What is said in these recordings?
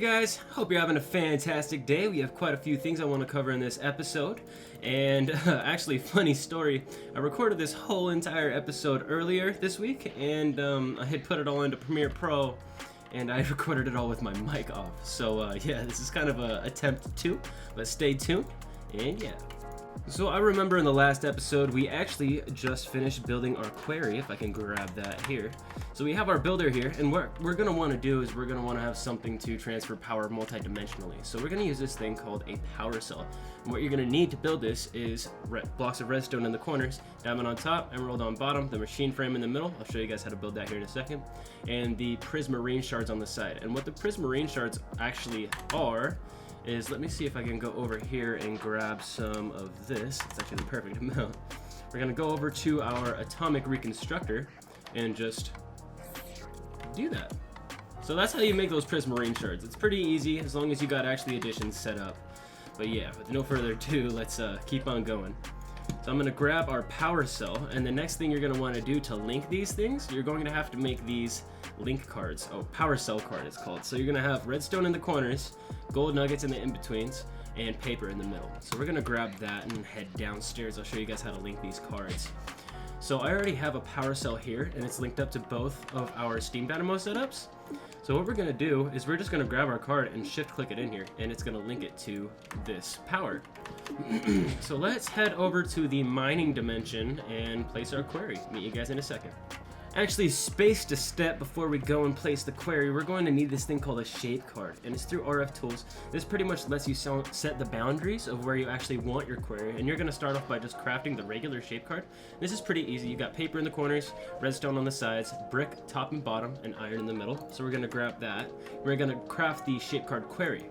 guys, hope you're having a fantastic day. We have quite a few things I want to cover in this episode, and actually, funny story, I recorded this whole entire episode earlier this week, and I had put it all into Premiere Pro, and I recorded it all with my mic off. So yeah, this is kind of a attempt to, but stay tuned, and yeah. So I remember in the last episode, we actually just finished building our quarry, if I can grab that here. So we have our builder here, and what we're going to want to do is we're going to want to have something to transfer power multi-dimensionally. So we're going to use this thing called a power cell. And what you're going to need to build this is blocks of redstone in the corners, diamond on top, emerald on bottom, the machine frame in the middle. I'll show you guys how to build that here in a second. And the prismarine shards on the side. And what the prismarine shards actually are is, let me see if I can go over here and grab some of this. It's actually the perfect amount. We're gonna go over to our atomic reconstructor and just do that. So that's how you make those prismarine shards. It's pretty easy as long as you got actually additions set up. But yeah, with no further ado, let's keep on going. So I'm gonna grab our power cell, and the next thing you're gonna wanna do to link these things, you're going to have to make these link cards. Oh, power cell card it's called. So you're gonna have redstone in the corners, gold nuggets in the in-betweens, and paper in the middle. So we're gonna grab that and head downstairs. I'll show you guys how to link these cards. So I already have a power cell here, and it's linked up to both of our Steam Dynamos setups. So what we're gonna do is we're just gonna grab our card and shift click it in here, and it's gonna link it to this power. So let's head over to the mining dimension and place our quarry. Meet you guys in a second. Actually, spaced a step before we go and place the quarry, we're going to need this thing called a shape card, and it's through RFTools. This pretty much lets you set the boundaries of where you actually want your quarry, and you're going to start off by just crafting the regular shape card. This is pretty easy. You got paper in the corners, redstone on the sides, brick top and bottom, and iron in the middle. So we're going to grab that. We're going to craft the shape card quarry.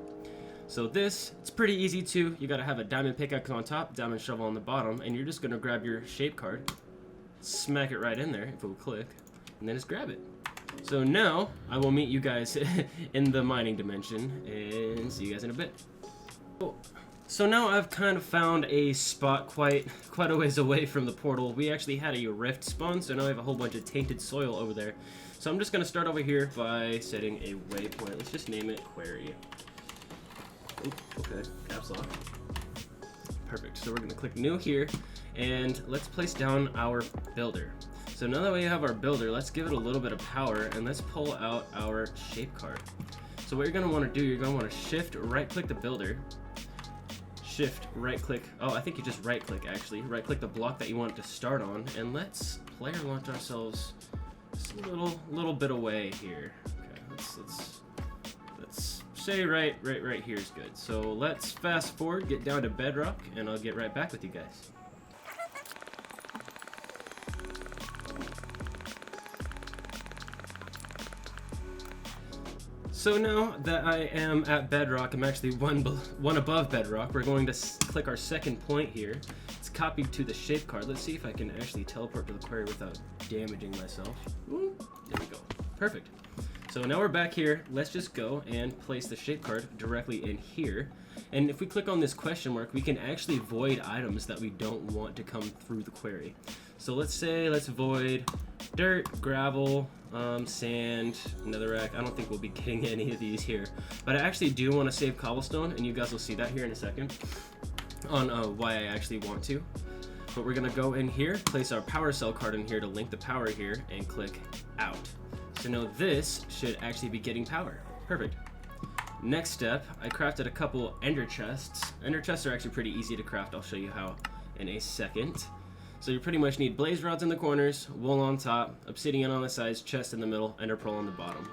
So this, it's pretty easy too. You got to have a diamond pickaxe on top, diamond shovel on the bottom, and you're just going to grab your shape card, smack it right in there if we'll click, and then just grab it. So now I will meet you guys in the mining dimension and see you guys in a bit. So now I've kind of found a spot quite a ways away from the portal. We actually had a rift spawn, so now I have a whole bunch of tainted soil over there. So I'm just gonna start over here by setting a waypoint. Let's just name it Quarry. Ooh, okay, caps lock. Perfect. So we're gonna click new here, and let's place down our builder. So now that we have our builder, let's give it a little bit of power, and let's pull out our shape card. So what you're gonna want to do, you're gonna want to shift right click the builder, shift right click, oh I think you just right click actually, right click the block that you want it to start on, and let's player launch ourselves just a little bit away here. Okay, let's say right here is good. So let's fast forward, get down to bedrock, and I'll get right back with you guys. So now that I am at bedrock, I'm actually one above bedrock. We're going to click our second point here. It's copied to the shape card. Let's see if I can actually teleport to the quarry without damaging myself. Ooh, there we go. Perfect. So now we're back here. Let's just go and place the shape card directly in here. And if we click on this question mark, we can actually void items that we don't want to come through the quarry. So let's void dirt, gravel, sand, netherrack. I don't think we'll be getting any of these here, but I actually do want to save cobblestone, and you guys will see that here in a second on why I actually want to. But we're gonna go in here, place our power cell card in here to link the power here, and click out. So now this should actually be getting power. Perfect. Next step, I crafted a couple ender chests. Ender chests are actually pretty easy to craft. I'll show you how in a second. So you pretty much need blaze rods in the corners, wool on top, obsidian on the sides, chest in the middle, ender pearl on the bottom.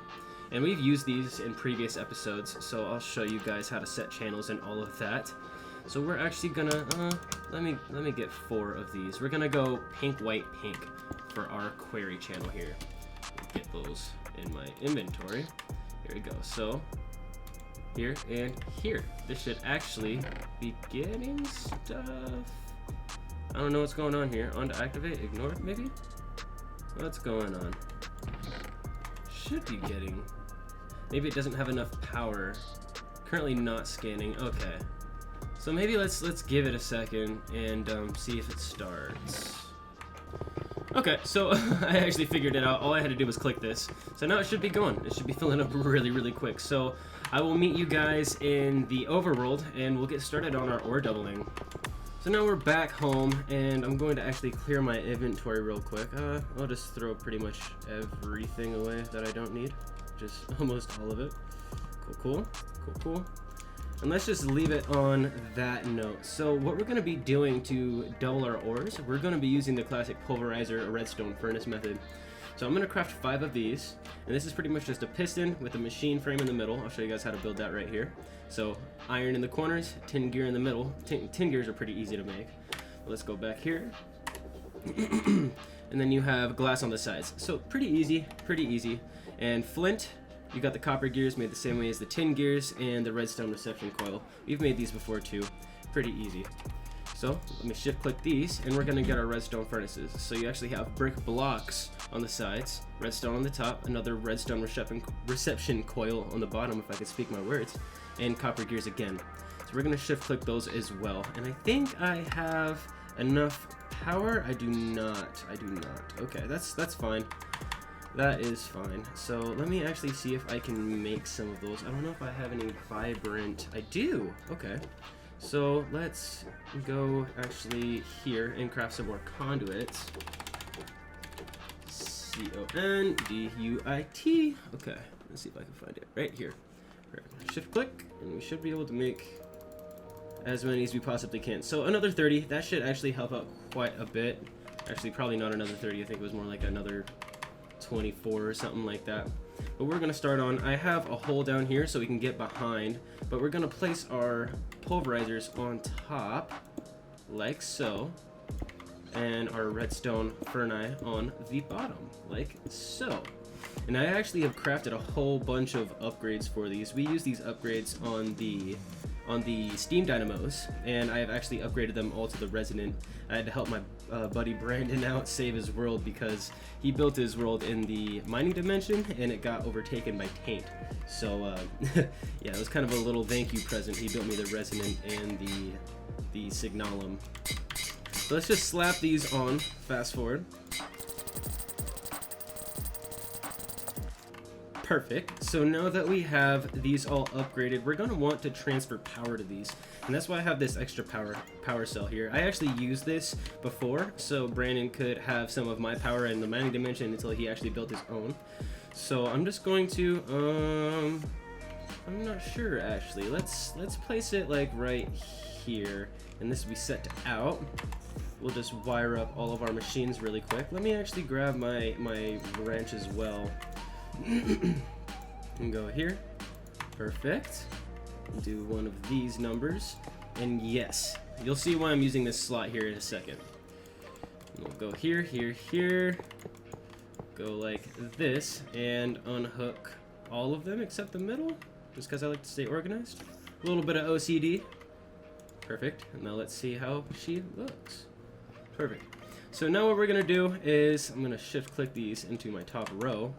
And we've used these in previous episodes, so I'll show you guys how to set channels and all of that. So we're actually gonna, let me get 4 of these. We're gonna go pink, white, pink for our quarry channel here. Get those in my inventory. Here we go. So here and here. This should actually be getting stuff. I don't know what's going on here. On to activate, ignore it maybe? What's going on? Should be getting, maybe it doesn't have enough power. Currently not scanning. Okay. So maybe let's give it a second and see if it starts. Okay, so I actually figured it out. All I had to do was click this. So now it should be going. It should be filling up really, really quick. So I will meet you guys in the overworld, and we'll get started on our ore doubling. So now we're back home, and I'm going to actually clear my inventory real quick. I'll just throw pretty much everything away that I don't need. Just almost all of it. Cool. And let's just leave it on that note. So what we're going to be doing to double our ores, we're going to be using the classic pulverizer or redstone furnace method. So I'm going to craft 5 of these, and this is pretty much just a piston with a machine frame in the middle. I'll show you guys how to build that right here. So iron in the corners, tin gear in the middle. Tin gears are pretty easy to make. Let's go back here. And then you have glass on the sides. So pretty easy. And flint. You got the copper gears made the same way as the tin gears and the redstone reception coil. We've made these before too. Pretty easy. So let me shift click these, and we're gonna get our redstone furnaces. So you actually have brick blocks on the sides, redstone on the top, another redstone reception coil on the bottom, if I could speak my words, and copper gears again. So we're gonna shift click those as well. And I think I have enough power. I do not. Okay, that's fine. That is fine. So let me actually see if I can make some of those. I don't know if I have any vibrant. I do. Okay. So let's go actually here and craft some more conduits. C-O-N-D-U-I-T. Okay. Let's see if I can find it right here. Shift click, and we should be able to make as many as we possibly can. So another 30. That should actually help out quite a bit. Actually, probably not another 30. I think it was more like another 24 or something like that. But we're gonna start on, I have a hole down here so we can get behind, but we're gonna place our pulverizers on top like so, and our redstone furnace on the bottom like so. And I actually have crafted a whole bunch of upgrades for these. We use these upgrades on the Steam Dynamos, and I have actually upgraded them all to the resonant. I had to help my buddy Brandon out save his world because he built his world in the mining dimension and it got overtaken by taint. So yeah, it was kind of a little thank you present. He built me the resonant and the signalum. So let's just slap these on. Fast forward. Perfect. So now that we have these all upgraded, we're going to want to transfer power to these. And that's why I have this extra power cell here. I actually used this before, so Brandon could have some of my power in the mining dimension until he actually built his own. So I'm just going to, I'm not sure actually. Let's place it like right here. And this will be set to out. We'll just wire up all of our machines really quick. Let me actually grab my wrench as well. And go here. Perfect. Do one of these numbers, and yes, you'll see why I'm using this slot here in a second. We'll go here, go like this, and unhook all of them except the middle, just because I like to stay organized. A little bit of OCD. Perfect. And now let's see how she looks. Perfect. So now what we're gonna do is I'm gonna shift click these into my top row.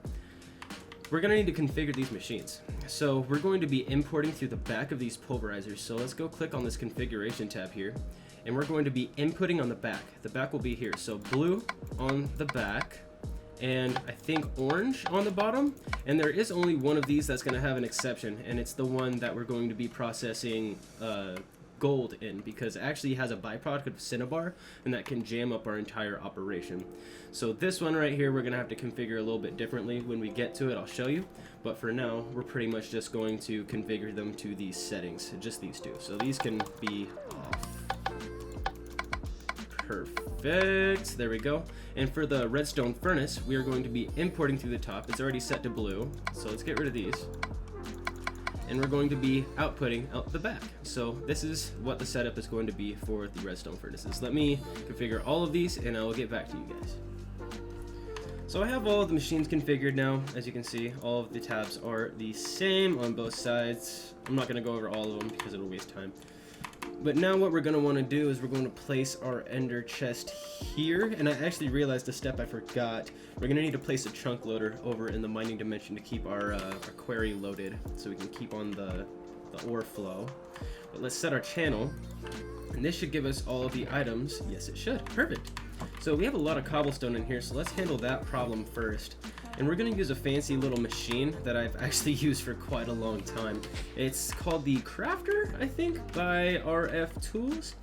We're going to need to configure these machines. So we're going to be importing through the back of these pulverizers. So let's go click on this configuration tab here. And we're going to be inputting on the back. The back will be here. So blue on the back, and I think orange on the bottom. And there is only one of these that's going to have an exception, and it's the one that we're going to be processing gold in, because it actually has a byproduct of cinnabar, and that can jam up our entire operation. So this one right here we're gonna have to configure a little bit differently. When we get to it, I'll show you, but for now we're pretty much just going to configure them to these settings, just these two. So these can be off. Perfect, there we go. And for the redstone furnace, we are going to be importing through the top. It's already set to blue, so let's get rid of these. And we're going to be outputting out the back. So this is what the setup is going to be for the redstone furnaces. Let me configure all of these and I will get back to you guys. So I have all of the machines configured now. As you can see, all of the tabs are the same on both sides. I'm not gonna go over all of them because it'll waste time. But now what we're going to want to do is we're going to place our ender chest here. And I actually realized a step I forgot. We're going to need to place a chunk loader over in the mining dimension to keep our quarry loaded so we can keep on the ore flow. But let's set our channel. And this should give us all of the items. Yes, it should. Perfect. So we have a lot of cobblestone in here, so let's handle that problem first. And we're gonna use a fancy little machine that I've actually used for quite a long time. It's called the Crafter, I think, by RFTools.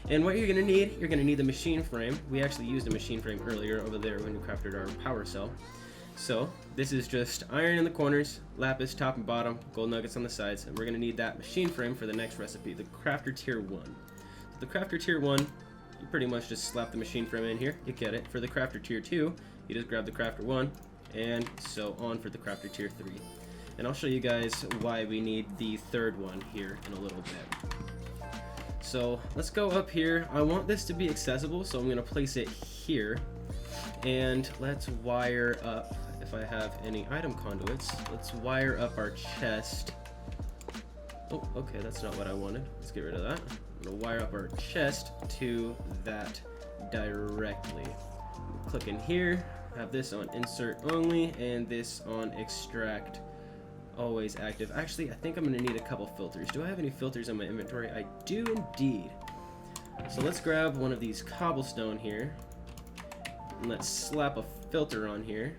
And what you're gonna need the machine frame. We actually used a machine frame earlier over there when we crafted our power cell. So this is just iron in the corners, lapis top and bottom, gold nuggets on the sides, and we're gonna need that machine frame for the next recipe, the Crafter Tier 1. So the Crafter Tier 1, you pretty much just slap the machine frame in here, you get it. For the Crafter Tier 2, you just grab the Crafter 1, and so on for the Crafter Tier 3. And I'll show you guys why we need the third one here in a little bit. So let's go up here. I want this to be accessible, so I'm gonna place it here. And let's wire up, if I have any item conduits, let's wire up our chest. Oh, okay, that's not what I wanted. Let's get rid of that. I'm gonna wire up our chest to that directly. Click in here, have this on insert only, and this on extract always active. Actually, I think I'm gonna need a couple filters. Do I have any filters in my inventory? I do indeed. So let's grab one of these cobblestone here, and let's slap a filter on here.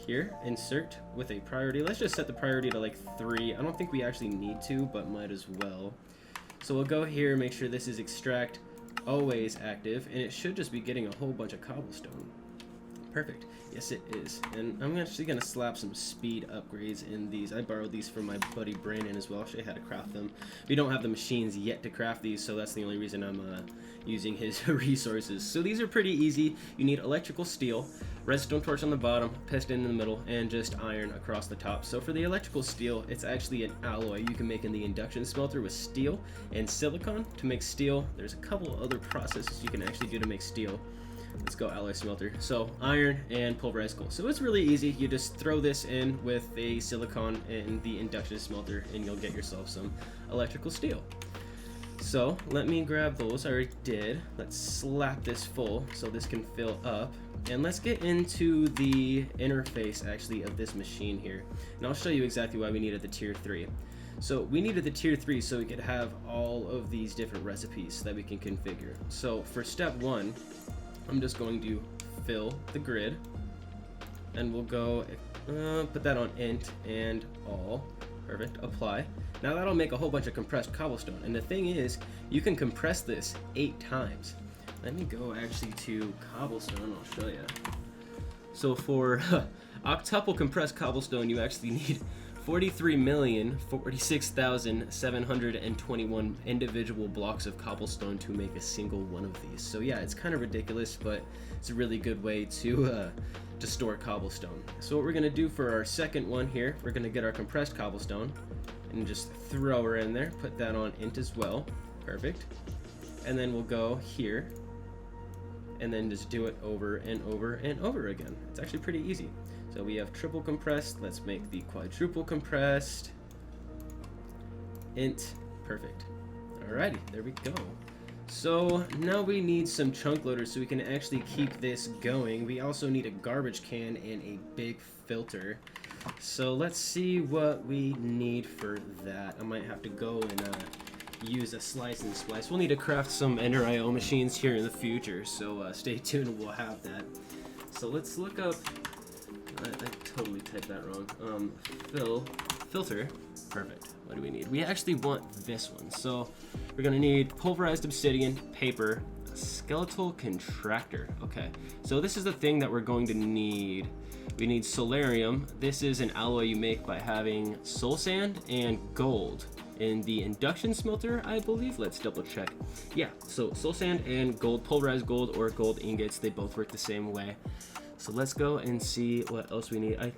Here, insert with a priority. Let's just set the priority to like 3. I don't think we actually need to, but might as well. So we'll go here, make sure this is extract always active, and it should just be getting a whole bunch of cobblestone. Perfect. Yes, it is. And I'm actually going to slap some speed upgrades in these. I borrowed these from my buddy Brandon as well. I'll show you how to craft them. We don't have the machines yet to craft these, so that's the only reason I'm using his resources. So these are pretty easy. You need electrical steel, redstone torch on the bottom, piston in the middle, and just iron across the top. So for the electrical steel, it's actually an alloy you can make in the induction smelter with steel and silicon to make steel. There's a couple other processes you can actually do to make steel. Let's go alloy smelter. So iron and pulverized gold. So it's really easy. You just throw this in with a silicon in the induction smelter and you'll get yourself some electrical steel. So let me grab those. I already did. Let's slap this full so this can fill up. And let's get into the interface actually of this machine here. And I'll show you exactly why we needed the tier 3. So we needed the tier 3 so we could have all of these different recipes that we can configure. So for step 1, I'm just going to fill the grid, and we'll go put that on int and all. Perfect. Apply. Now that'll make a whole bunch of compressed cobblestone, and the thing is, you can compress this 8 times. Let me go actually to cobblestone. I'll show you. So for octuple compressed cobblestone, you actually need 43,046,721 individual blocks of cobblestone to make a single one of these. So yeah, it's kind of ridiculous, but it's a really good way to store cobblestone. So what we're gonna do for our second one here, we're gonna get our compressed cobblestone and just throw her in there, put that on int as well. Perfect. And then we'll go here and then just do it over and over and over again. It's actually pretty easy. So we have triple compressed. Let's make the quadruple compressed. Int. Perfect. Alrighty, there we go. So now we need some chunk loaders so we can actually keep this going. We also need a garbage can and a big filter. So let's see what we need for that. I might have to go and use a slice and splice. We'll need to craft some Ender IO machines here in the future, so stay tuned, we'll have that. So let's look up, I totally typed that wrong, filter, perfect. What do we need? We actually want this one, so we're gonna need pulverized obsidian, paper, a skeletal contractor. Okay, so this is the thing that we're going to need. We need solarium. This is an alloy you make by having soul sand and gold in the induction smelter, I believe. Let's double check. Yeah, so soul sand and gold, pulverized gold or gold ingots, they both work the same way. So let's go and see what else we need.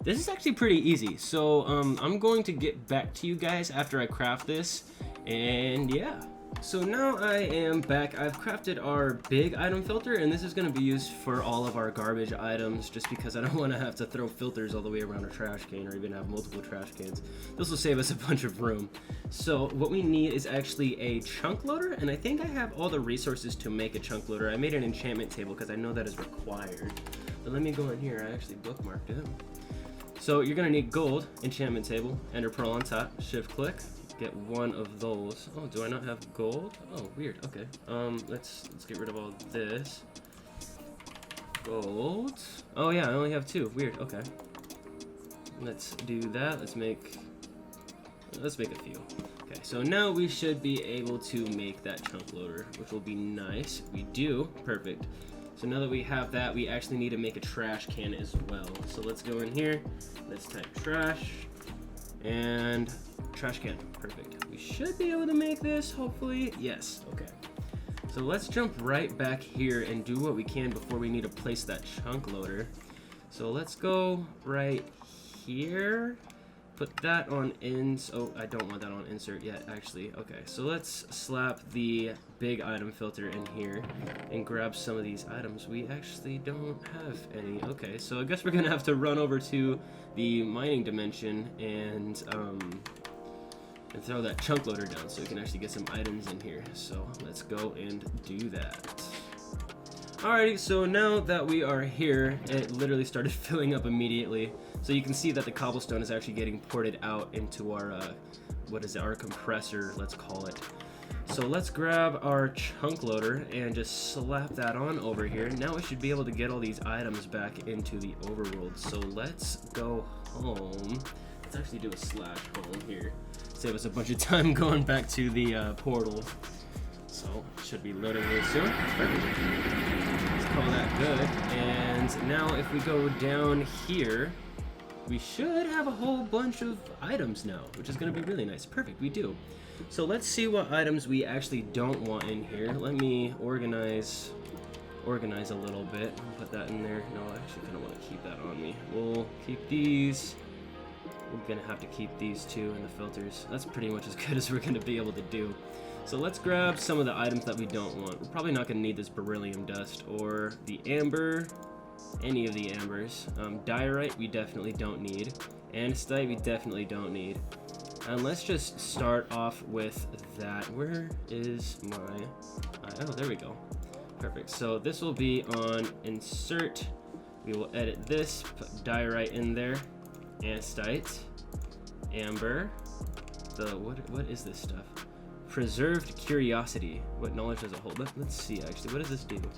This is actually pretty easy. So I'm going to get back to you guys after I craft this, and yeah. So now I am back. I've crafted our big item filter, and this is going to be used for all of our garbage items just because I don't want to have to throw filters all the way around a trash can or even have multiple trash cans. This will save us a bunch of room. So what we need is actually a chunk loader, and I think I have all the resources to make a chunk loader. I made an enchantment table because I know that is required. But let me go in here. I actually bookmarked it. So you're going to need gold, enchantment table, ender pearl on top, shift click. Get one of those. Oh, do I not have gold? Oh, weird. Okay. Let's get rid of all this. gold. Oh yeah, I only have 2. Weird. Okay. Let's do that. Let's make a few. Okay, so now we should be able to make that chunk loader, which will be nice. We do. Perfect. So now that we have that, we actually need to make a trash can as well. So let's go in here. Let's type trash and trash can. Perfect. We should be able to make this, hopefully. Yes. Okay. So let's jump right back here and do what we can before we need to place that chunk loader. So let's go right here. Put that on oh, I don't want that on insert yet, actually. Okay, so let's slap the big item filter in here and grab some of these items. We actually don't have any. Okay, so I guess we're gonna have to run over to the mining dimension and throw that chunk loader down so we can actually get some items in here. So let's go and do that. Alrighty, so now that we are here, it literally started filling up immediately. So you can see that the cobblestone is actually getting ported out into our, our compressor, let's call it. So let's grab our chunk loader and just slap that on over here. Now we should be able to get all these items back into the overworld. So let's go home. Let's actually do a slash home here. Save us a bunch of time going back to the portal. So should be loading really soon. Perfect. Let's call that good. And now if we go down here, we should have a whole bunch of items now, which is going to be really nice. Perfect, we do. So let's see what items we actually don't want in here. Let me organize a little bit. Put that in there. No, I actually kind of want to keep that on me. We'll keep these. We're going to have to keep these two and the filters. That's pretty much as good as we're going to be able to do. So let's grab some of the items that we don't want. We're probably not going to need this beryllium dust or the amber, any of the ambers. Diorite we definitely don't need. Andesite we definitely don't need. And let's just start off with that. Where is my... oh, there we go. Perfect. So this will be on insert. We will edit this, put diorite in there. Andesite, amber, what is this stuff? Preserved curiosity. What knowledge does it hold? Let's see actually. What does this do? Do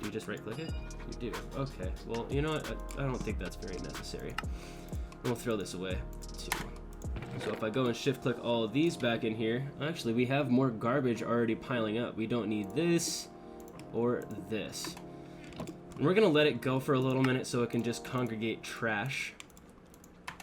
you just right click it? You do. Okay. Well, you know what? I don't think that's very necessary. We'll throw this away too. So if I go and shift click all of these back in here, actually we have more garbage already piling up. We don't need this or this. And we're gonna let it go for a little minute so it can just congregate trash,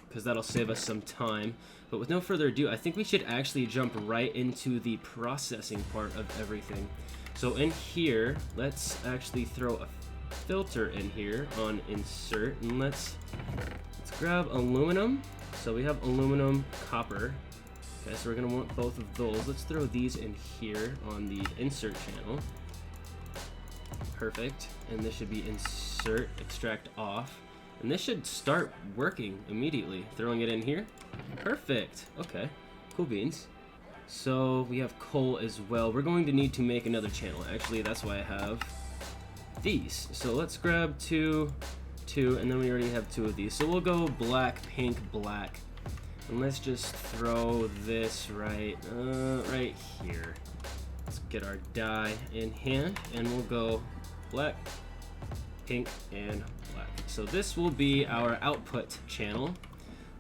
because that'll save us some time. But with no further ado, I think we should actually jump right into the processing part of everything. So in here, let's actually throw a filter in here on insert, and let's grab aluminum. So we have aluminum, copper. Okay, so we're gonna want both of those. Let's throw these in here on the insert channel. Perfect. And this should be insert, extract off. And this should start working immediately. Throwing it in here. Perfect. Okay. Cool beans. So we have coal as well. We're going to need to make another channel. Actually, that's why I have these. So let's grab two, and then we already have 2 of these. So we'll go black, pink, black. And let's just throw this right here. Let's get our dye in hand, and we'll go black, pink, and black. So this will be our output channel.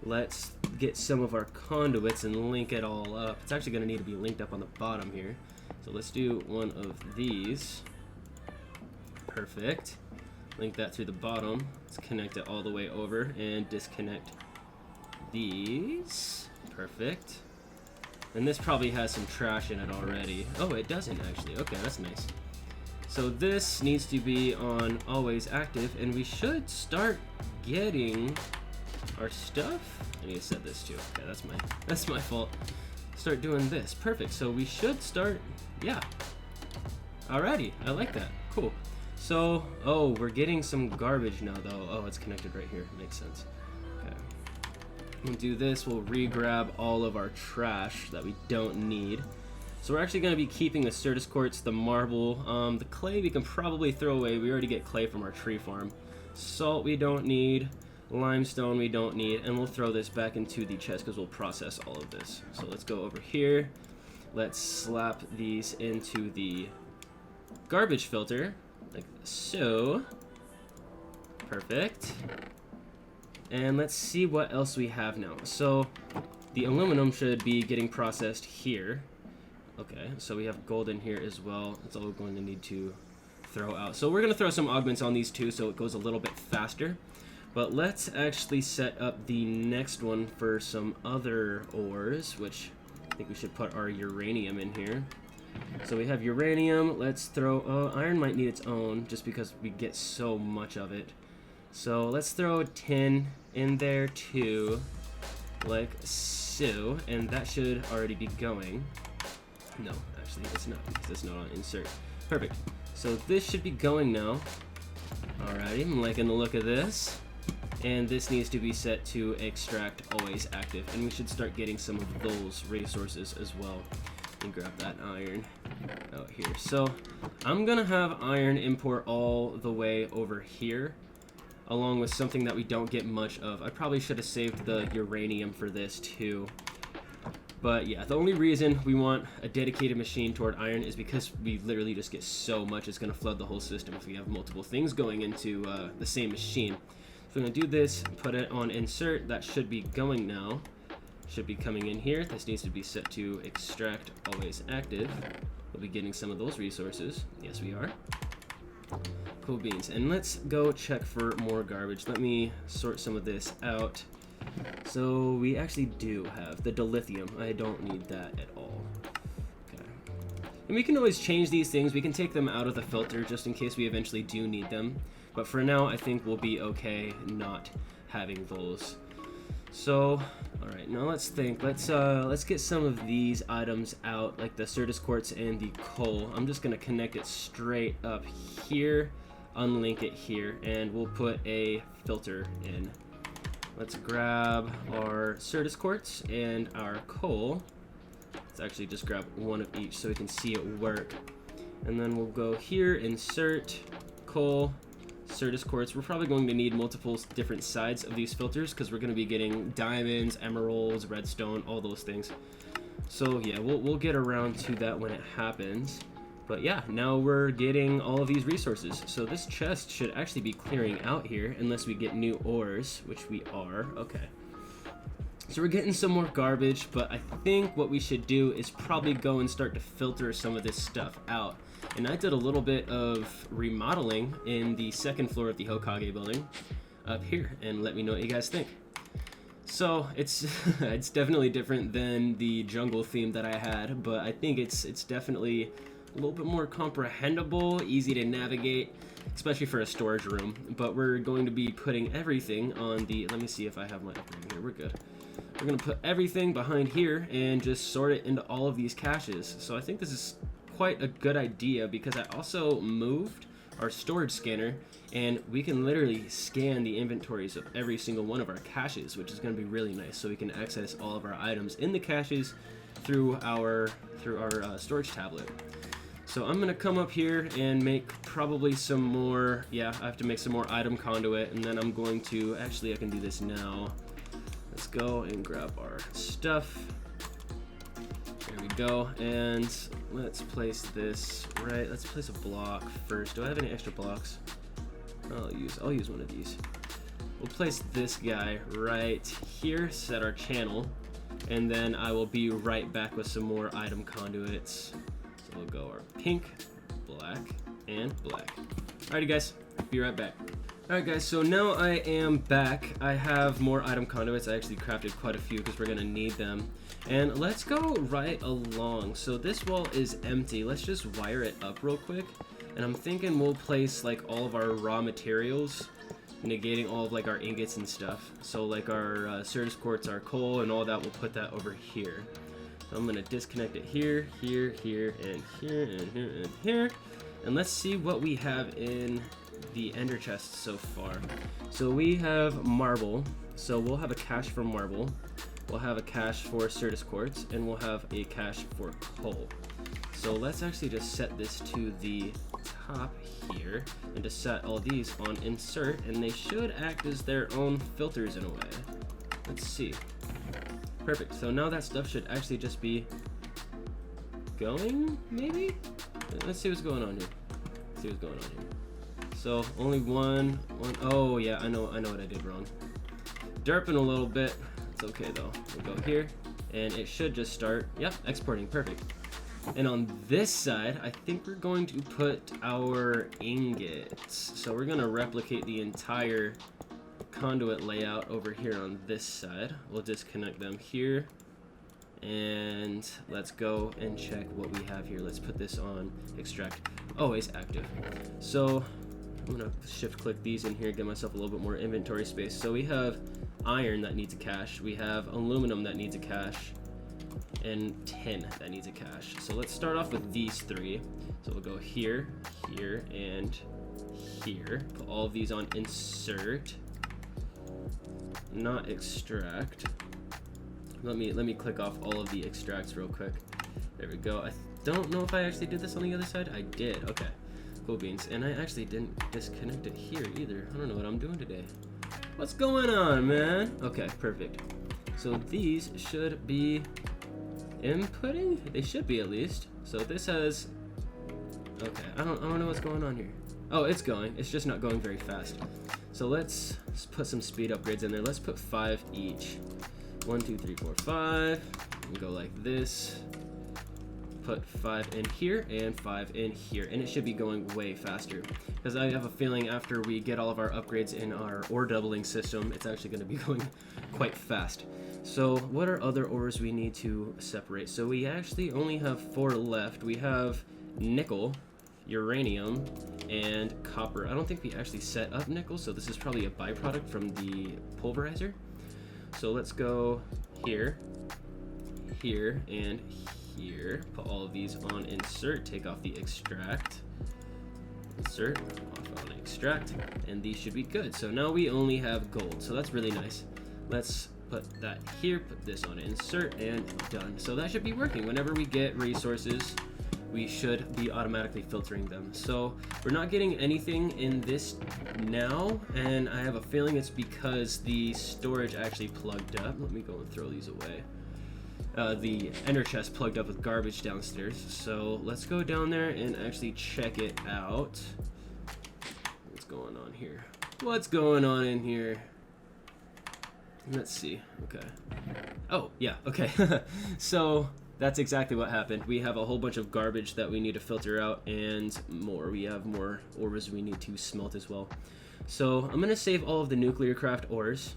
Let's get some of our conduits and link it all up. It's actually going to need to be linked up on the bottom here. So let's do one of these. Perfect. Link that through the bottom. Let's connect it all the way over and disconnect these. Perfect. And this probably has some trash in it already. Oh, it doesn't actually. Okay, that's nice. So this needs to be on always active, and we should start getting our stuff. I need to set this too. Okay, that's my fault. Start doing this. Perfect. So we should start. Yeah. Alrighty. I like that. Cool. So, oh, we're getting some garbage now though. Oh, it's connected right here. Makes sense. Okay. We'll do this. We'll re-grab all of our trash that we don't need. So we're actually going to be keeping the Certus quartz, the marble, the clay we can probably throw away. We already get clay from our tree farm. Salt we don't need. Limestone we don't need. And we'll throw this back into the chest because we'll process all of this. So let's go over here. Let's slap these into the garbage filter, like so. Perfect. And let's see what else we have now. So the aluminum should be getting processed here. Okay, so we have gold in here as well. That's all we're going to need to throw out. So we're going to throw some augments on these two so it goes a little bit faster. But let's actually set up the next one for some other ores, which I think we should put our uranium in here. So we have uranium. Let's throw... iron might need its own just because we get so much of it. So let's throw tin in there too, like so, and that should already be going. No, actually it's not, because it's not on insert. Perfect. So this should be going now. Alrighty, I'm liking the look of this. And this needs to be set to extract always active, and we should start getting some of those resources as well. And grab that iron out here. So I'm gonna have iron import all the way over here, along with something that we don't get much of. I probably should have saved the uranium for this too. But yeah, the only reason we want a dedicated machine toward iron is because we literally just get so much, it's going to flood the whole system if we have multiple things going into the same machine. So we're going to do this, put it on insert. That should be going now. Should be coming in here. This needs to be set to extract always active. We'll be getting some of those resources. Yes, we are. Cool beans. And let's go check for more garbage. Let me sort some of this out. So we actually do have the dilithium. I don't need that at all. Okay. And we can always change these things. We can take them out of the filter just in case we eventually do need them. But for now, I think we'll be okay not having those. So, all right, now let's think. Let's get some of these items out, like the Certus quartz and the coal. I'm just gonna connect it straight up here, unlink it here, and we'll put a filter in. Let's grab our Certus quartz and our coal. Let's actually just grab one of each so we can see it work. And then we'll go here, insert, coal, Certus quartz. We're probably going to need multiple different sides of these filters because we're going to be getting diamonds, emeralds, redstone, all those things. So yeah, we'll get around to that when it happens. But yeah, now we're getting all of these resources. So this chest should actually be clearing out here unless we get new ores, which we are. Okay. So we're getting some more garbage, but I think what we should do is probably go and start to filter some of this stuff out. And I did a little bit of remodeling in the second floor of the Hokage building up here, and let me know what you guys think. So it's it's definitely different than the jungle theme that I had, but I think it's definitely a little bit more comprehensible, easy to navigate, especially for a storage room. But we're going to be putting everything on the, let me see if I have my upgrade here, we're good. We're gonna put everything behind here and just sort it into all of these caches. So I think this is quite a good idea because I also moved our storage scanner and we can literally scan the inventories of every single one of our caches, which is going to be really nice, so we can access all of our items in the caches through our storage tablet. So I'm gonna come up here and make probably some more, yeah, I have to make some more item conduit, and then I'm going to, actually I can do this now. Let's go and grab our stuff. There we go, and let's place this right, let's place a block first. Do I have any extra blocks? I'll use one of these. We'll place this guy right here, set our channel, and then I will be right back with some more item conduits. So we'll go our pink, black, and black. Alrighty guys, be right back. Alright guys, so now I am back. I have more item conduits. I actually crafted quite a few because we're gonna need them. And let's go right along. So this wall is empty. Let's just wire it up real quick. And I'm thinking we'll place like all of our raw materials, negating all of like our ingots and stuff. So like our Certus quartz, our coal, and all that, we'll put that over here. So I'm gonna disconnect it here, here, here, and here, and here, and here. And let's see what we have in the ender chest so far. So we have marble, so we'll have a cache for marble, we'll have a cache for Certus quartz, and we'll have a cache for coal. So let's actually just set this to the top here and just set all these on insert, and they should act as their own filters in a way. Let's see. Perfect. So now that stuff should actually just be going, maybe? Let's see what's going on here. So only one. Oh yeah, I know what I did wrong. Derping a little bit. It's okay though. We'll go here, and it should just start. Yep, exporting, perfect. And on this side, I think we're going to put our ingots. So we're gonna replicate the entire conduit layout over here on this side. We'll disconnect them here. And let's go and check what we have here. Let's put this on extract. Always active. So I'm gonna shift click these in here, get myself a little bit more inventory space. So we have iron that needs a cache. We have aluminum that needs a cache. And tin that needs a cache. So let's start off with these three. So we'll go here, here, and here. Put all of these on insert. Not extract. Let me click off all of the extracts real quick. There we go. I don't know if I actually did this on the other side. I did. Okay. Cool beans. And I actually didn't disconnect it here either. I don't know what I'm doing today. What's going on, man? Okay, perfect. So these should be inputting? They should be at least. So this has... Okay, I don't know what's going on here. Oh, it's going. It's just not going very fast. So let's put some speed upgrades in there. Let's put 5 each. 1, 2, 3, 4, 5. And go like this. Put 5 in here and 5 in here, and it should be going way faster. Because I have a feeling after we get all of our upgrades in our ore doubling system, it's actually going to be going quite fast. So what are other ores we need to separate? So we actually only have 4 left. We have nickel, uranium, and copper. I don't think we actually set up nickel, so this is probably a byproduct from the pulverizer. So let's go here, here, and here. Put all of these on insert, take off the extract. Insert, off on extract, and these should be good. So now we only have gold, so that's really nice. Let's put that here, put this on insert, and done. So that should be working. Whenever we get resources, we should be automatically filtering them. So we're not getting anything in this now, and I have a feeling it's because the storage actually plugged up. Let me go and throw these away. The ender chest plugged up with garbage downstairs. So let's go down there and actually check it out. What's going on here? What's going on in here? Let's see. Okay. Oh, yeah, okay. So that's exactly what happened. We have a whole bunch of garbage that we need to filter out, and more. We have more ores we need to smelt as well. So I'm gonna save all of the nuclear craft ores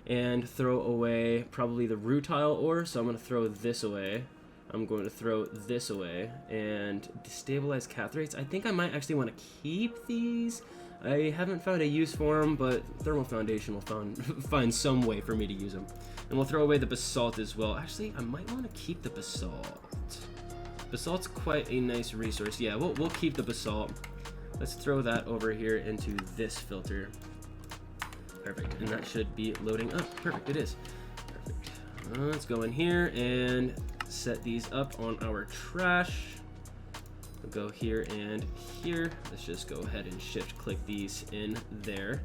and throw away probably the rutile ore. So I'm gonna throw this away. I'm going to throw this away and destabilize cathrates. I think I might actually want to keep these. I haven't found a use for them, but thermal foundation will find some way for me to use them. And we'll throw away the basalt as well. Actually, I might want to keep the basalt. Basalt's quite a nice resource. Yeah, we'll keep the basalt. Let's throw that over here into this filter. Perfect, and that should be loading up. Perfect, it is. Perfect. Let's go in here and set these up on our trash. We'll go here and here. Let's just go ahead and shift click these in there.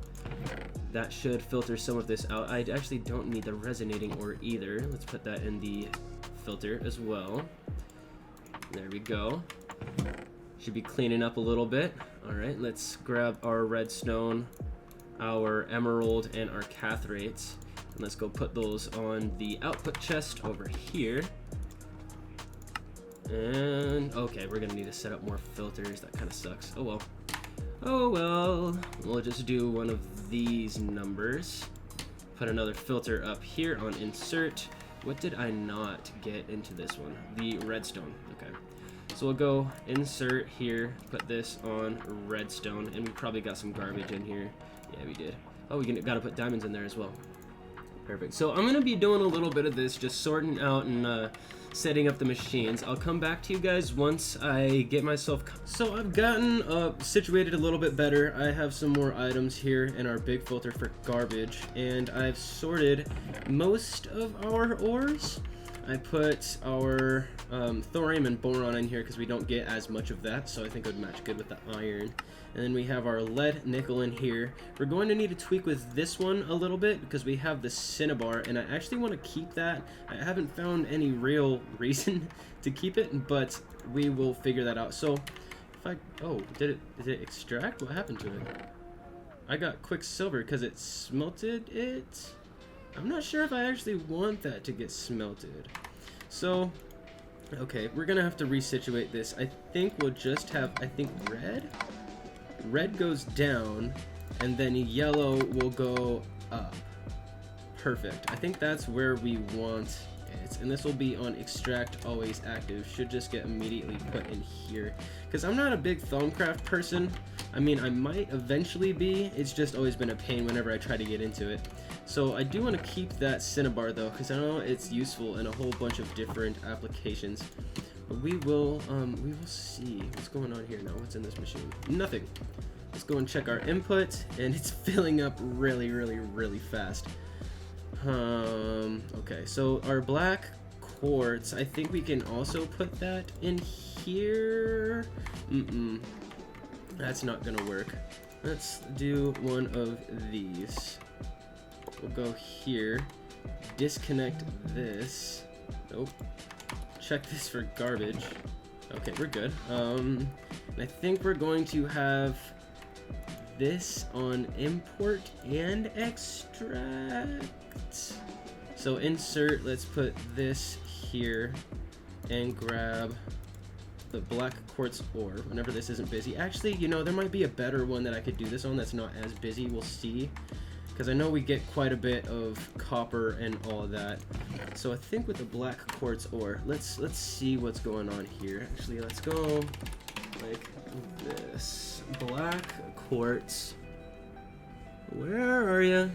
That should filter some of this out. I actually don't need the resonating ore either. Let's put that in the filter as well. There we go. Should be cleaning up a little bit. All right, let's grab our redstone, our emerald, and our cathrates. And let's go put those on the output chest over here. And okay, we're gonna need to set up more filters. That kind of sucks. Oh well. Oh well. We'll just do one of these numbers. Put another filter up here on insert. What did I not get into this one? The redstone. Okay. So we'll go insert here, put this on redstone, and we probably got some garbage in here. Yeah, we did. Oh, we gotta put diamonds in there as well. Perfect. So I'm gonna be doing a little bit of this, just sorting out and setting up the machines. I'll come back to you guys once I get myself... So I've gotten situated a little bit better. I have some more items here in our big filter for garbage, and I've sorted most of our ores. I put our thorium and boron in here because we don't get as much of that, so I think it would match good with the iron. And then we have our lead nickel in here. We're going to need to tweak with this one a little bit because we have the cinnabar, and I actually want to keep that. I haven't found any real reason to keep it, but we will figure that out. So Oh, did it extract? What happened to it? I got quicksilver because it smelted it. I'm not sure if I actually want that to get smelted. So, okay, we're gonna have to resituate this. I think we'll just have, red? Red goes down, and then yellow will go up. Perfect. I think that's where we want it. And this will be on extract always active. Should just get immediately put in here. Because I'm not a big Thaumcraft person. I mean, I might eventually be. It's just always been a pain whenever I try to get into it. So I do want to keep that cinnabar though, because I know it's useful in a whole bunch of different applications. But we will see what's going on here now. What's in this machine? Nothing. Let's go and check our input, and it's filling up really, really, really fast. Okay, so our black quartz, I think we can also put that in here. That's not gonna work. Let's do one of these. We'll go here, disconnect this. Nope. Check this for garbage. Okay, we're good. And I think we're going to have this on import and extract. So insert, let's put this here and grab the black quartz ore whenever this isn't busy. Actually, you know, there might be a better one that I could do this on that's not as busy. We'll see. Because I know we get quite a bit of copper and all of that. So I think with the black quartz ore, let's see what's going on here. Actually, let's go like this. Black quartz. Where are you?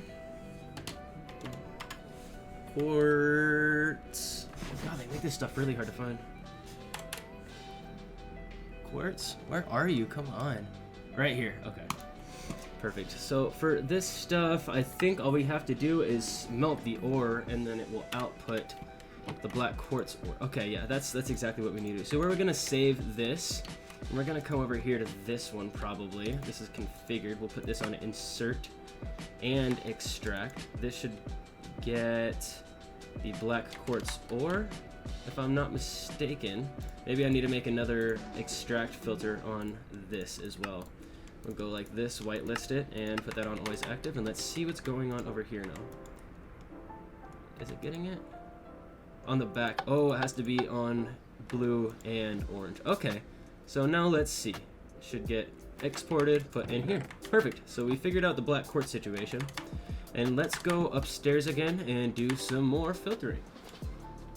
Quartz. God, they make this stuff really hard to find. Quartz? Where are you? Come on. Right here. Okay. Perfect. So for this stuff, I think all we have to do is melt the ore, and then it will output the black quartz ore. Okay, yeah, that's exactly what we need to do. So we're gonna save this, and we're gonna come over here to this one probably. This is configured. We'll put this on insert and extract. This should get the black quartz ore, if I'm not mistaken. Maybe I need to make another extract filter on this as well. We'll go like this, whitelist it, and put that on always active, and let's see what's going on over here now. Is it getting it? On the back. Oh, it has to be on blue and orange. Okay, so now let's see. It should get exported, put in here. Perfect. So we figured out the black quartz situation. And let's go upstairs again and do some more filtering.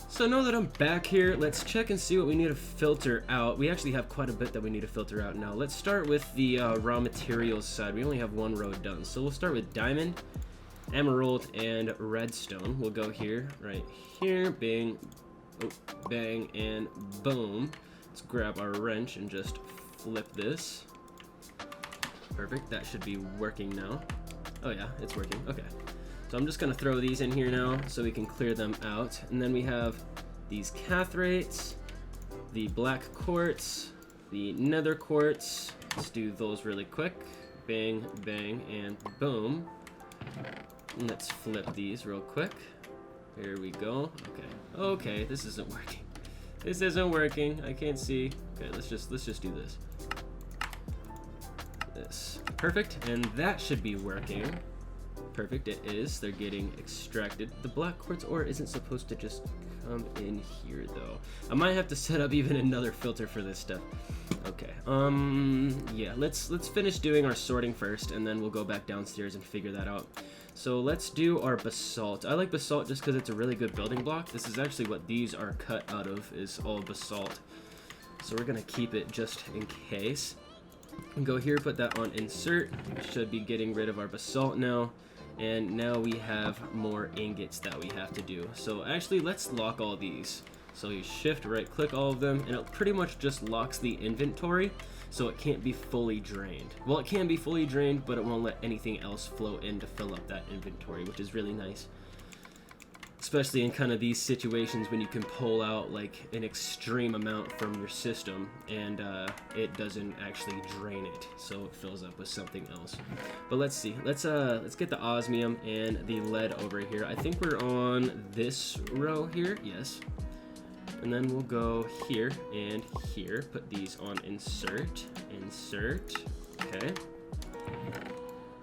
So now that I'm back here, let's check and see what we need to filter out. We actually have quite a bit that we need to filter out now. Let's start with the raw materials side. We only have one row done. So we'll start with diamond, emerald, and redstone. We'll go here, right here, bang, oh, bang, and boom. Let's grab our wrench and just flip this. Perfect, that should be working now. Oh yeah, it's working, okay. So I'm just gonna throw these in here now so we can clear them out. And then we have these cathrates, the black quartz, the nether quartz. Let's do those really quick. Bang, bang, and boom. And let's flip these real quick. Here we go. Okay. Okay, this isn't working. This isn't working. I can't see. Okay, let's just do this. This. Perfect. And that should be working. Perfect, it is. They're getting extracted. The black quartz ore isn't supposed to just come in here though. I might have to set up even another filter for this stuff. Okay. Yeah, let's finish doing our sorting first, and then we'll go back downstairs and figure that out. So let's do our basalt. I like basalt just because it's a really good building block. This is actually what these are cut out of, is all basalt. So we're gonna keep it just in case. And go here, put that on insert. We should be getting rid of our basalt now. And now we have more ingots that we have to do. So actually, let's lock all these. So you shift right click all of them, and it pretty much just locks the inventory, so it can't be fully drained. Well, it can be fully drained, but it won't let anything else flow in to fill up that inventory, which is really nice. Especially in kind of these situations when you can pull out like an extreme amount from your system, and it doesn't actually drain it, so it fills up with something else. But let's see. Let's get the osmium and the lead over here. I think we're on this row here. Yes. And then we'll go here and here. Put these on insert, insert. Okay.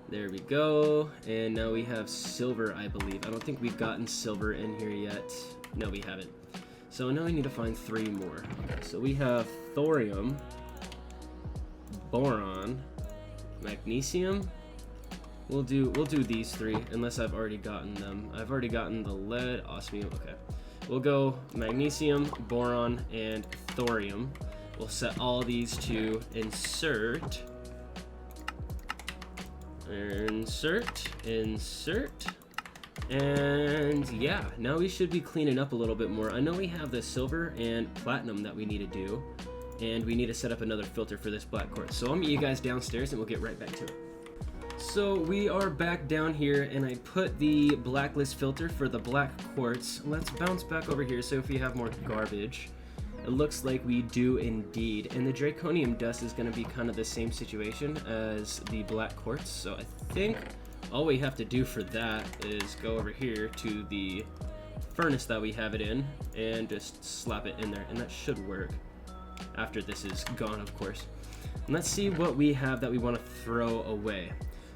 There we go. And now we have silver, I believe. I don't think we've gotten silver in here yet. No, we haven't. So now we need to find 3 more. Okay, so we have thorium, boron, magnesium. We'll do these 3 unless I've already gotten them. I've already gotten the lead, osmium. Okay. We'll go magnesium, boron, and thorium. We'll set all these to insert. Insert, insert. And yeah, now we should be cleaning up a little bit more. I know we have the silver and platinum that we need to do, and we need to set up another filter for this black quartz. So I'll meet you guys downstairs and we'll get right back to it. So we are back down here, and I put the blacklist filter for the black quartz. Let's bounce back over here. So if we have more garbage, it looks like we do indeed. And the draconium dust is going to be kind of the same situation as the black quartz. So I think all we have to do for that is go over here to the furnace that we have it in and just slap it in there, and that should work after this is gone, of course. And let's see what we have that we want to throw away.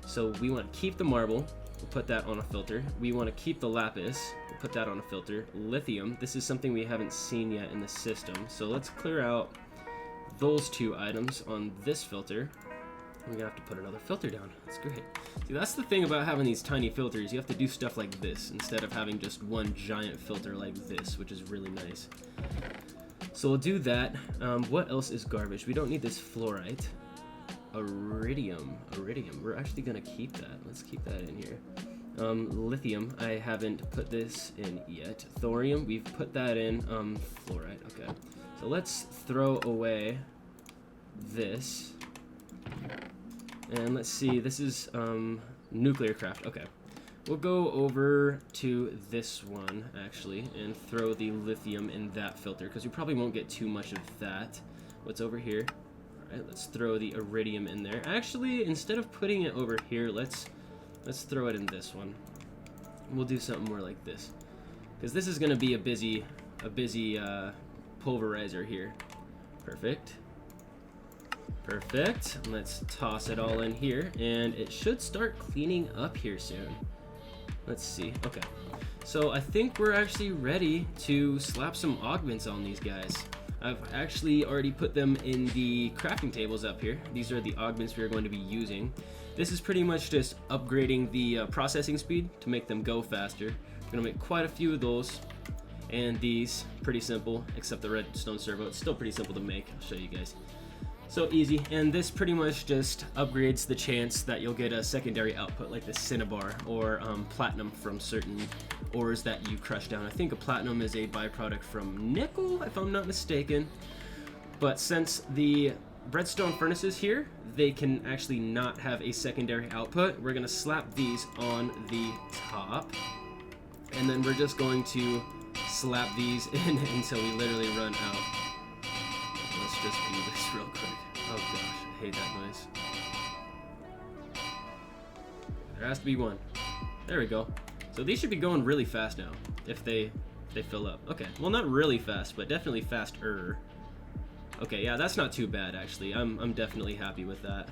So we want to keep the marble, we'll put that on a filter. We want to keep the lapis, we'll put that on a filter. Lithium, this is something we haven't seen yet in the system. So let's clear out those 2 items on this filter. We're gonna have to put another filter down. That's great. See, that's the thing about having these tiny filters. You have to do stuff like this instead of having just one giant filter like this, which is really nice. So we'll do that. What else is garbage? We don't need this fluorite. Iridium. We're actually gonna keep that. Let's keep that in here. Lithium, I haven't put this in yet. Thorium, we've put that in. Fluorite, okay. So let's throw away this. And let's see, this is nuclear craft. Okay. We'll go over to this one, actually, and throw the lithium in that filter, because we probably won't get too much of that. What's over here? Alright, let's throw the iridium in there. Actually, instead of putting it over here, let's throw it in this one. We'll do something more like this, because this is going to be a busy pulverizer here. Perfect. Perfect. Let's toss it all in here, and it should start cleaning up here soon. Let's see. Okay. So I think we're actually ready to slap some augments on these guys. I've actually already put them in the crafting tables up here. These are the augments we are going to be using. This is pretty much just upgrading the processing speed to make them go faster. We're going to make quite a few of those. And these, pretty simple, except the redstone servo. It's still pretty simple to make. I'll show you guys. So easy, and this pretty much just upgrades the chance that you'll get a secondary output like the cinnabar or platinum from certain ores that you crush down. I think a platinum is a byproduct from nickel, if I'm not mistaken. But since the redstone furnaces here, they can actually not have a secondary output. We're gonna slap these on the top, and then we're just going to slap these in until we literally run out. Let's just do this real quick. Oh gosh, I hate that noise. There has to be one. There we go. So these should be going really fast now, if they fill up. Okay, well, not really fast, but definitely faster. Okay, yeah, that's not too bad actually. I'm definitely happy with that.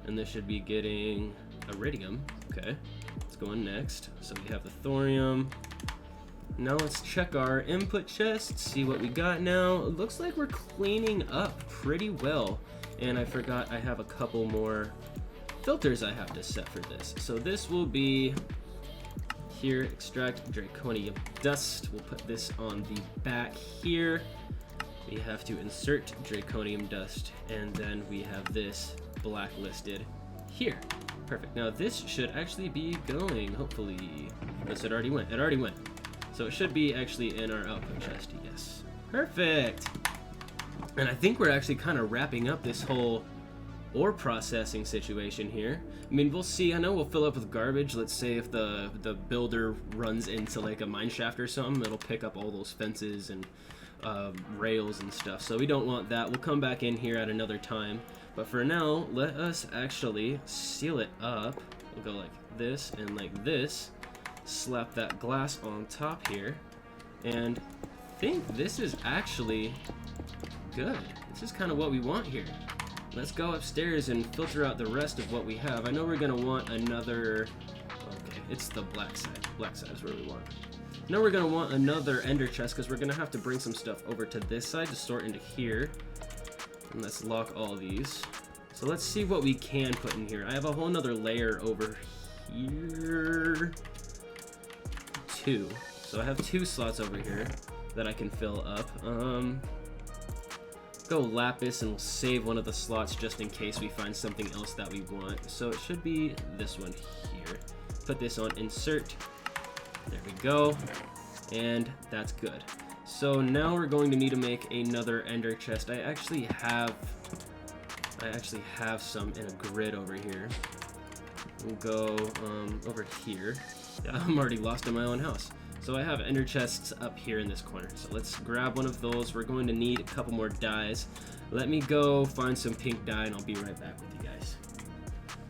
And this should be getting iridium. Okay, let's go on next. So we have the thorium. Now let's check our input chest, see what we got now. It looks like we're cleaning up pretty well. And I forgot I have a couple more filters I have to set for this. So this will be here, extract draconium dust. We'll put this on the back here. We have to insert draconium dust, and then we have this blacklisted here. Perfect. Now this should actually be going, hopefully. Yes, it already went. It already went. So it should be actually in our output chest, yes. Perfect! And I think we're actually kind of wrapping up this whole ore processing situation here. I mean, we'll see. I know we'll fill up with garbage. Let's say if the builder runs into like a mine shaft or something, it'll pick up all those fences and rails and stuff. So we don't want that. We'll come back in here at another time. But for now, let us actually seal it up. We'll go like this and like this. Slap that glass on top here, and think this is actually good. This is kind of what we want here. Let's go upstairs and filter out the rest of what we have. I know we're gonna want another, okay, it's the black side. Black side is where we want. Now we're gonna want another ender chest because we're gonna have to bring some stuff over to this side to store into here. And let's lock all these. So let's see what we can put in here. I have a whole nother layer over here. 2. So I have 2 slots over here that I can fill up. Go lapis and we'll save one of the slots just in case we find something else that we want. So it should be this one here. Put this on insert. There we go. And that's good. So now we're going to need to make another ender chest. I actually have some in a grid over here. We'll go over here. Yeah, I'm already lost in my own house. So I have ender chests up here in this corner. So let's grab one of those. We're going to need a couple more dyes. Let me go find some pink dye and I'll be right back with you guys.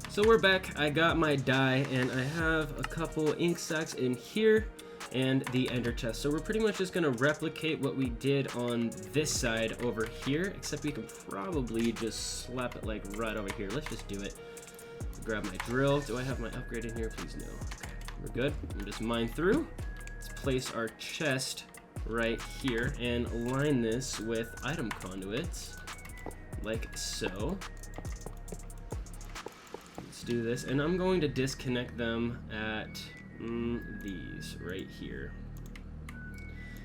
So we're back. I got my dye and I have a couple ink sacs in here and the ender chest. So we're pretty much just gonna replicate what we did on this side over here, except we can probably just slap it like right over here. Let's just do it. Grab my drill. Do I have my upgrade in here? Please no. Okay, we're good. We'll just mine through. Let's place our chest right here and align this with item conduits like so. Let's do this, and I'm going to disconnect them at these right here,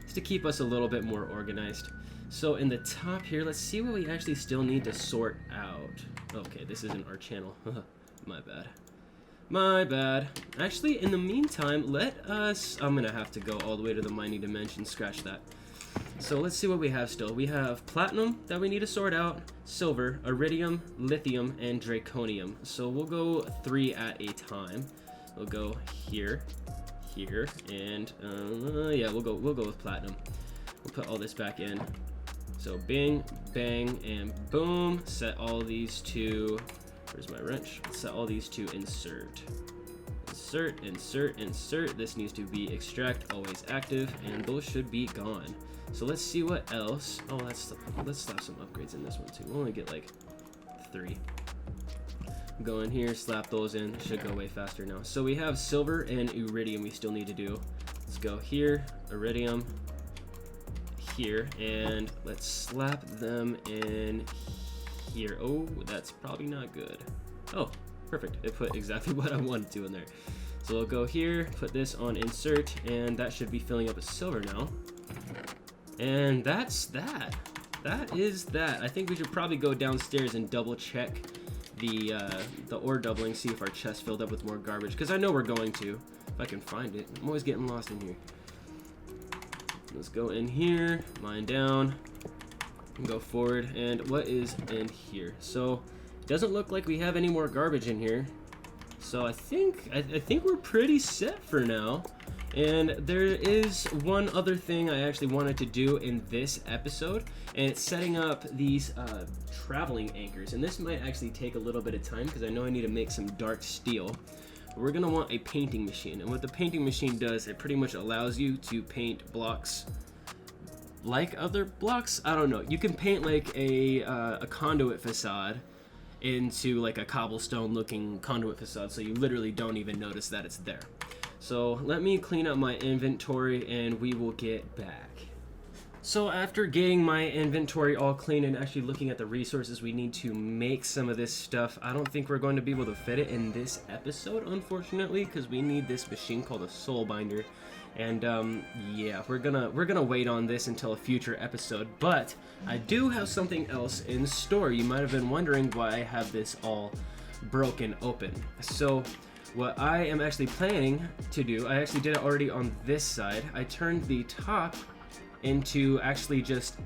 just to keep us a little bit more organized. So in the top here, let's see what we actually still need to sort out. Okay, this isn't our channel. My bad. My bad. Actually, in the meantime, let us... I'm gonna have to go all the way to the mining dimension. Scratch that. So let's see what we have still. We have platinum that we need to sort out, silver, iridium, lithium, and draconium. So we'll go 3 at a time. We'll go here, here, and yeah, we'll go with platinum. We'll put all this back in. So bing, bang, and boom. Set all these to... Where's my wrench? Set all these to insert. Insert, insert, insert. This needs to be extract, always active, and those should be gone. So let's see what else. Oh, let's slap some upgrades in this one too. We'll only get like 3. Go in here, slap those in. Should go way faster now. So we have silver and iridium we still need to do. Let's go here, iridium, here, and let's slap them in here. Oh, that's probably not good. Oh, perfect. It put exactly what I wanted to in there. So we'll go here, put this on insert, and that should be filling up with silver now. And that's that. That is that. I think we should probably go downstairs and double check the ore doubling, see if our chest filled up with more garbage, because I know we're going to, if I can find it. I'm always getting lost in here. Let's go in here, mine down, and go forward. And what is in here? So it doesn't look like we have any more garbage in here. So I think we're pretty set for now. And there is one other thing I actually wanted to do in this episode, and it's setting up these traveling anchors. And this might actually take a little bit of time because I know I need to make some dark steel. We're gonna want a painting machine, and what the painting machine does, it pretty much allows you to paint blocks like other blocks. I don't know. You can paint like a conduit facade into like a cobblestone looking conduit facade, so you literally don't even notice that it's there. So let me clean up my inventory and we will get back. So after getting my inventory all clean and actually looking at the resources we need to make some of this stuff, I don't think we're going to be able to fit it in this episode, unfortunately, because we need this machine called a soul binder. And yeah, we're gonna wait on this until a future episode. But I do have something else in store. You might have been wondering why I have this all broken open. So what I am actually planning to do, I actually did it already on this side. I turned the top into actually just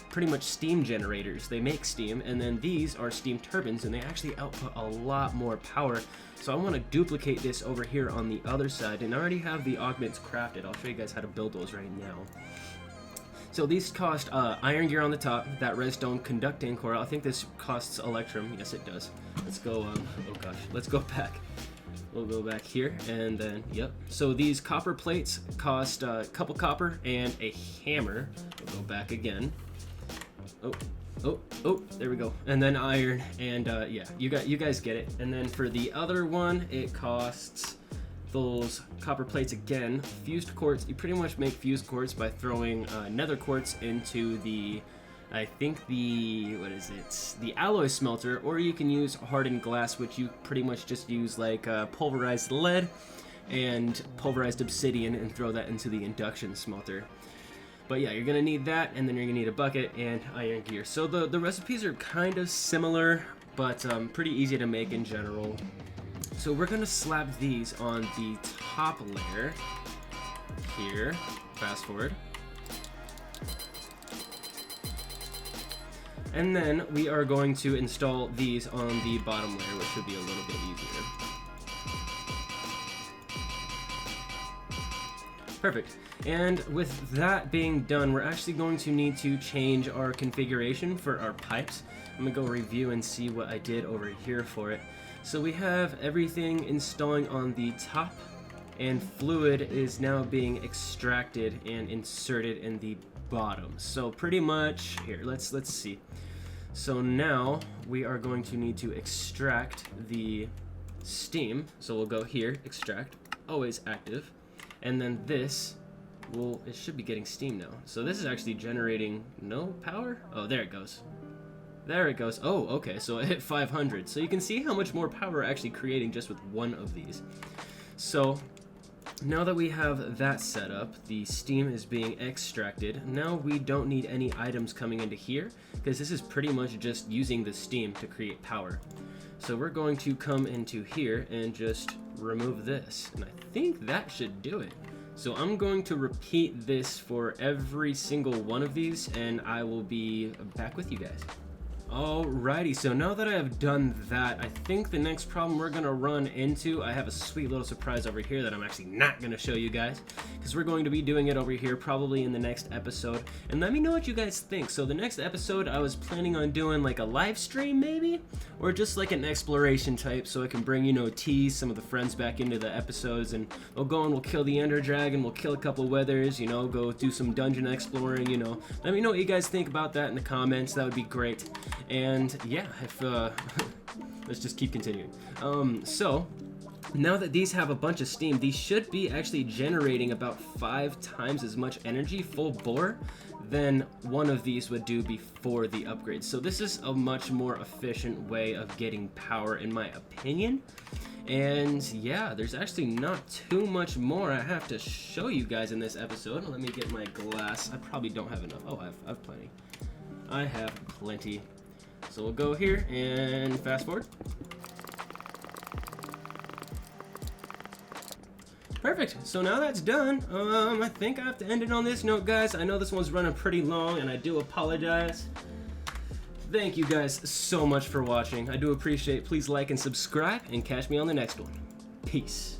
pretty much steam generators. They make steam, and then these are steam turbines, and they actually output a lot more power. So I want to duplicate this over here on the other side, and I already have the augments crafted. I'll show you guys how to build those right now. So these cost iron gear on the top, that redstone conducting coral. I think this costs electrum. Yes, it does. Let's go, oh gosh, let's go back. We'll go back here, and then, yep. So these copper plates cost a couple copper and a hammer. We'll go back again. Oh, there we go. And then iron, and yeah, you guys get it. And then for the other one, it costs those copper plates again. Fused quartz, you pretty much make fused quartz by throwing nether quartz into the, I think the, what is it? The alloy smelter, or you can use hardened glass, which you pretty much just use like pulverized lead and pulverized obsidian and throw that into the induction smelter. But yeah, you're gonna need that, and then you're gonna need a bucket and iron gear. So the recipes are kind of similar, but pretty easy to make in general. So we're gonna slap these on the top layer here. Fast forward. And then we are going to install these on the bottom layer, which should be a little bit easier. Perfect. And with that being done, we're actually going to need to change our configuration for our pipes. I'm gonna go review and see what I did over here for it. So we have everything installing on the top, and fluid is now being extracted and inserted in the bottom. So pretty much, here, let's see. So now we are going to need to extract the steam. So we'll go here, extract, always active. And then this, well, it should be getting steam now. So this is actually generating no power? Oh, there it goes. There it goes. Oh, okay, so it hit 500. So you can see how much more power we're actually creating just with one of these. So now that we have that set up, the steam is being extracted. Now we don't need any items coming into here, because this is pretty much just using the steam to create power. So we're going to come into here and just remove this, and I think that should do it. So I'm going to repeat this for every single one of these, and I will be back with you guys. Alrighty, so now that I have done that, I think the next problem we're gonna run into, I have a sweet little surprise over here that I'm actually not gonna show you guys, because we're going to be doing it over here probably in the next episode, and let me know what you guys think. So the next episode, I was planning on doing like a live stream maybe, or just like an exploration type, so I can bring, you know, tease some of the friends back into the episodes, and we'll go and we'll kill the ender dragon, we'll kill a couple withers, you know, go do some dungeon exploring, you know. Let me know what you guys think about that in the comments, that would be great. And yeah, if let's just keep continuing. So now that these have a bunch of steam, these should be actually generating about 5 times as much energy full bore than one of these would do before the upgrade. So this is a much more efficient way of getting power in my opinion. And yeah, there's actually not too much more I have to show you guys in this episode. Let me get my glass. I probably don't have enough. Oh, I've plenty. I have plenty. So we'll go here and fast forward. Perfect. So now that's done. I think I have to end it on this note, guys. I know this one's running pretty long, and I do apologize. Thank you guys so much for watching. I do appreciate it. Please like and subscribe, and catch me on the next one. Peace.